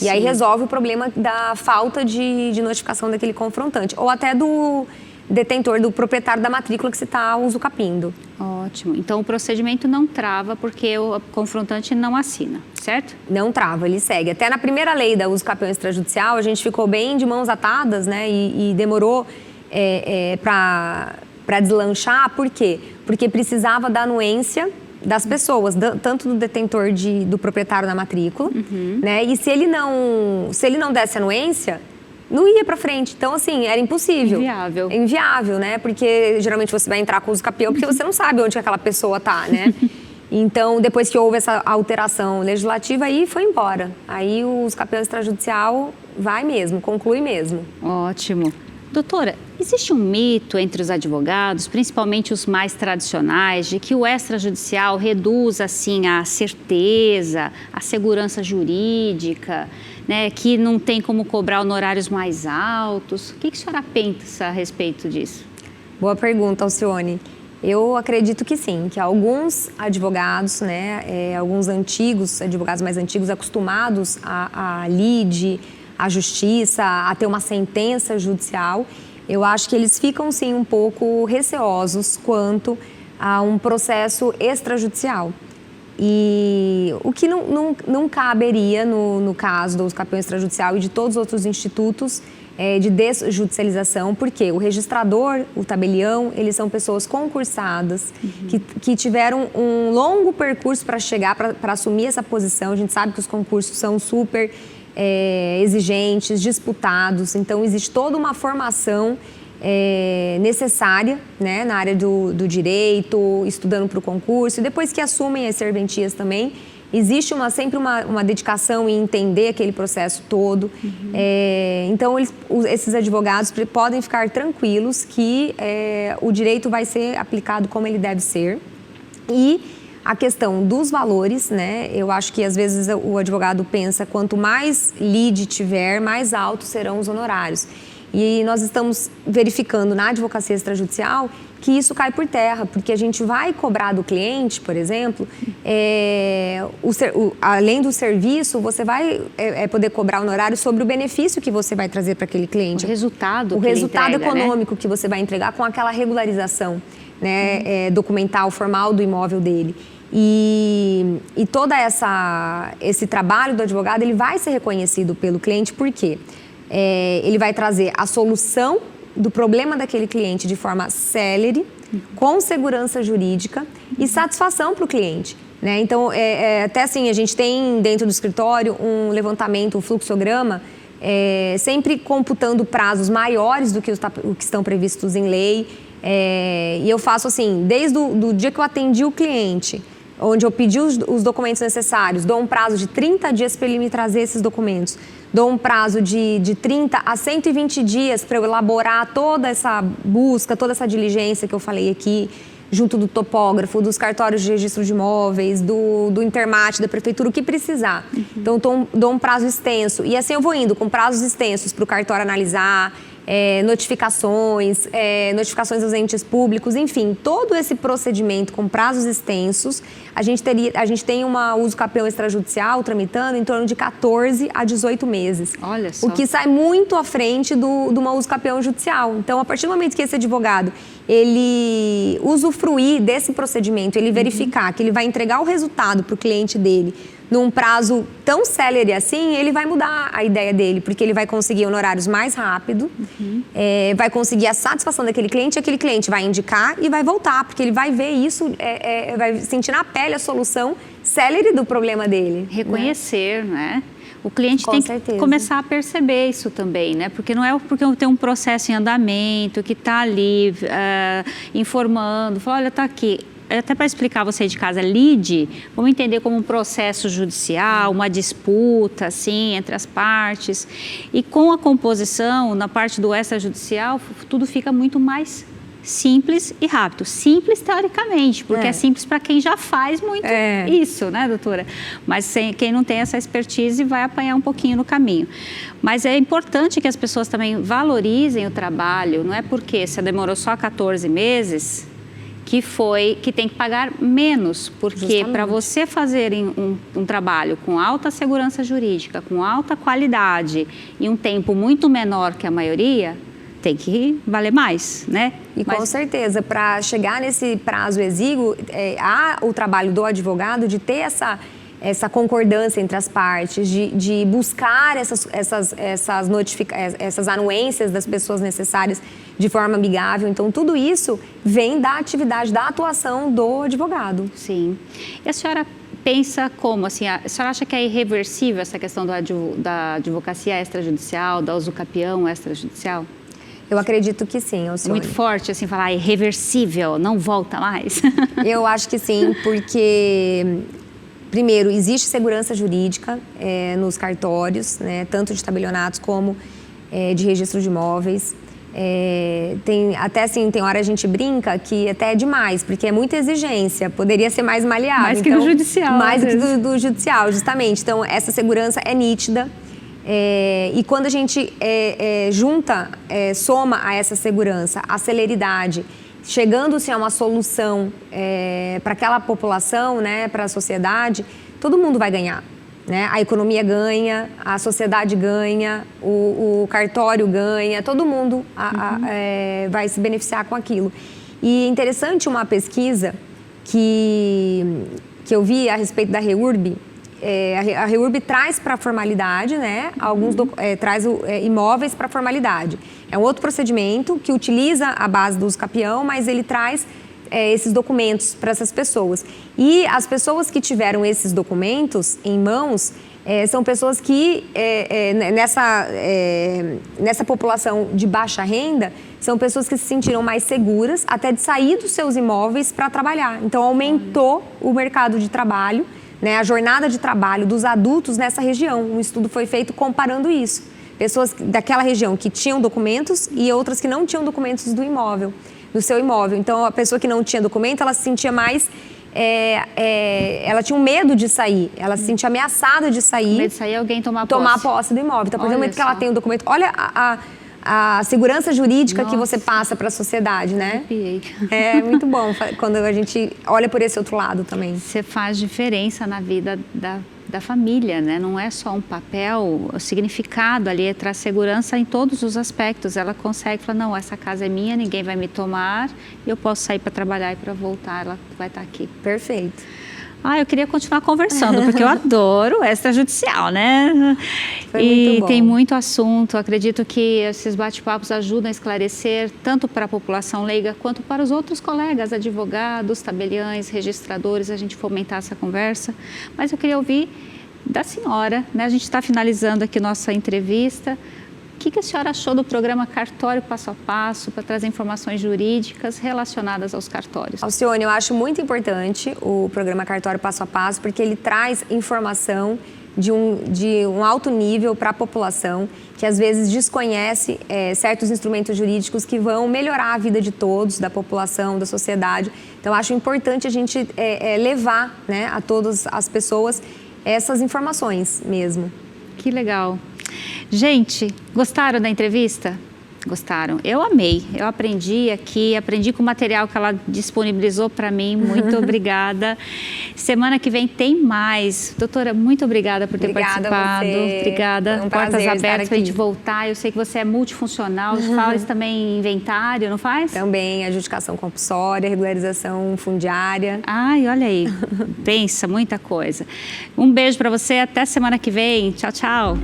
E aí resolve o problema da falta de notificação daquele confrontante. Ou até do detentor, do proprietário da matrícula que você está usucapindo. Ótimo. Então, o procedimento não trava porque o confrontante não assina, certo? Não trava, ele segue. Até na primeira lei da usucapião extrajudicial, a gente ficou bem de mãos atadas, né? E demorou para deslanchar. Por quê? Porque precisava da anuência das pessoas, tanto do detentor do proprietário da matrícula, né? E se ele não desse anuência, não ia para frente. Então, assim, era impossível. Inviável. Inviável, né? Porque geralmente você vai entrar com o usucapião porque você não sabe onde aquela pessoa tá, né? Então, depois que houve essa alteração legislativa, aí foi embora. Aí o usucapião extrajudicial vai mesmo, conclui mesmo. Ótimo. Doutora, existe um mito entre os advogados, principalmente os mais tradicionais, de que o extrajudicial reduz assim a certeza, a segurança jurídica, né, que não tem como cobrar honorários mais altos. O que a senhora pensa a respeito disso? Boa pergunta, Alcione. Eu acredito que sim, que alguns advogados, né, alguns advogados mais antigos, acostumados a lide, a justiça, a ter uma sentença judicial, eu acho que eles ficam, sim, um pouco receosos quanto a um processo extrajudicial. E o que não caberia no caso do usucapião extrajudicial e de todos os outros institutos de desjudicialização, porque o registrador, o tabelião, eles são pessoas concursadas, que tiveram um longo percurso para chegar, para assumir essa posição. A gente sabe que os concursos são super exigentes, disputados, então existe toda uma formação necessária, né, na área do direito, estudando para o concurso. E depois que assumem as serventias também, existe sempre uma dedicação em entender aquele processo todo. Então, esses advogados podem ficar tranquilos que o direito vai ser aplicado como ele deve ser. E a questão dos valores, né? Eu acho que às vezes o advogado pensa quanto mais lead tiver, mais altos serão os honorários. E nós estamos verificando na advocacia extrajudicial que isso cai por terra, porque a gente vai cobrar do cliente, por exemplo, além do serviço, você vai poder cobrar honorário sobre o benefício que você vai trazer para aquele cliente. O resultado econômico, né, que você vai entregar com aquela regularização, né, documental, formal do imóvel dele. E todo esse trabalho do advogado, ele vai ser reconhecido pelo cliente, por quê? Ele vai trazer a solução do problema daquele cliente de forma célere, com segurança jurídica e satisfação para o cliente, né? Então, até assim, a gente tem dentro do escritório um levantamento, um fluxograma, sempre computando prazos maiores do que o que estão previstos em lei. E eu faço assim, desde o dia que eu atendi o cliente, onde eu pedi os documentos necessários, dou um prazo de 30 dias para ele me trazer esses documentos. Dou um prazo de 30 a 120 dias para eu elaborar toda essa busca, toda essa diligência que eu falei aqui, junto do topógrafo, dos cartórios de registro de imóveis, do Intermate, da prefeitura, o que precisar. Então, dou um prazo extenso. E assim eu vou indo com prazos extensos para o cartório analisar, notificações aos entes públicos, enfim, todo esse procedimento com prazos extensos, a gente tem uma uso capião extrajudicial tramitando em torno de 14 a 18 meses. Olha só. O que sai muito à frente de uma uso capião judicial. Então, a partir do momento que esse advogado, ele usufruir desse procedimento, ele verificar que ele vai entregar o resultado para o cliente dele num prazo tão célere assim, ele vai mudar a ideia dele, porque ele vai conseguir honorários mais rápido, vai conseguir a satisfação daquele cliente, aquele cliente vai indicar e vai voltar, porque ele vai ver isso, vai sentir na pele a solução célere do problema dele. Reconhecer, né? O cliente Com tem certeza. que começar a perceber isso também, né? Porque não é porque eu tenho um processo em andamento, que está ali informando, fala, olha, está aqui. Até para explicar você de casa, lide, vamos entender como um processo judicial, uma disputa, assim, entre as partes. E com a composição, na parte do extrajudicial, tudo fica muito mais simples e rápido. Simples teoricamente, porque é simples para quem já faz muito isso, né, doutora? Mas quem não tem essa expertise vai apanhar um pouquinho no caminho. Mas é importante que as pessoas também valorizem o trabalho, não é porque você demorou só 14 meses... que tem que pagar menos, porque para você fazer um trabalho com alta segurança jurídica, com alta qualidade e um tempo muito menor que a maioria, tem que valer mais, né? E com certeza, para chegar nesse prazo exíguo, há o trabalho do advogado de ter essa concordância entre as partes, de buscar essas anuências das pessoas necessárias de forma amigável. Então, tudo isso vem da atividade, da atuação do advogado. Sim. E a senhora pensa como? Assim, a senhora acha que é irreversível essa questão da advocacia extrajudicial, da usucapião extrajudicial? Eu acredito que sim, Alcione. Muito forte, assim, falar irreversível, não volta mais? Eu acho que sim, porque... Primeiro, existe segurança jurídica nos cartórios, né, tanto de tabelionatos como de registro de imóveis. Até assim, tem hora a gente brinca que até é demais, porque é muita exigência, poderia ser mais maleável. Mais que do judicial. Mais do que do judicial, justamente. Então, essa segurança é nítida. E quando a gente soma a essa segurança a celeridade, chegando-se a uma solução para aquela população, né, para a sociedade, todo mundo vai ganhar, né? A economia ganha, a sociedade ganha, o cartório ganha, todo mundo vai se beneficiar com aquilo. E é interessante uma pesquisa que eu vi a respeito da REURB. A REURB traz para a formalidade, né, traz imóveis para a formalidade. É um outro procedimento que utiliza a base do usucapião, mas ele traz esses documentos para essas pessoas. E as pessoas que tiveram esses documentos em mãos são pessoas que, nessa população de baixa renda, são pessoas que se sentiram mais seguras até de sair dos seus imóveis para trabalhar. Então, aumentou o mercado de trabalho, né, a jornada de trabalho dos adultos nessa região. Um estudo foi feito comparando isso. Pessoas daquela região que tinham documentos e outras que não tinham documentos do seu imóvel. Então, a pessoa que não tinha documento, ela se sentia mais... ela tinha um medo de sair, ela se sentia ameaçada de sair. Medo de sair, alguém tomar posse do imóvel. Então, a partir do momento que ela tem o documento, olha a segurança jurídica que você passa para a sociedade, né? É muito bom quando a gente olha por esse outro lado também. Você faz diferença na vida da família, né? Não é só um papel, o significado ali é traz segurança em todos os aspectos. Ela consegue falar, não, essa casa é minha, ninguém vai me tomar, eu posso sair para trabalhar e para voltar, ela vai estar aqui. Perfeito. Eu queria continuar conversando, porque eu adoro extrajudicial, né? Foi muito bom. Tem muito assunto. Acredito que esses bate-papos ajudam a esclarecer tanto para a população leiga quanto para os outros colegas, advogados, tabeliães, registradores, a gente fomentar essa conversa. Mas eu queria ouvir da senhora, né? A gente está finalizando aqui nossa entrevista. O que a senhora achou do programa Cartório Passo a Passo para trazer informações jurídicas relacionadas aos cartórios? Alcione, eu acho muito importante o programa Cartório Passo a Passo porque ele traz informação de um alto nível para a população que às vezes desconhece certos instrumentos jurídicos que vão melhorar a vida de todos, da população, da sociedade. Então, eu acho importante a gente levar, né, a todas as pessoas essas informações mesmo. Que legal. Gente, gostaram da entrevista? Gostaram? Eu amei. Eu aprendi aqui, aprendi com o material que ela disponibilizou para mim. Muito obrigada. Semana que vem tem mais. Doutora, muito obrigada por ter participado. Obrigada. Portas abertas para a gente voltar. Eu sei que você é multifuncional. Faz também inventário, não faz? Também, adjudicação compulsória, regularização fundiária. Ai, olha aí. Pensa, muita coisa. Um beijo para você. Até semana que vem. Tchau, tchau.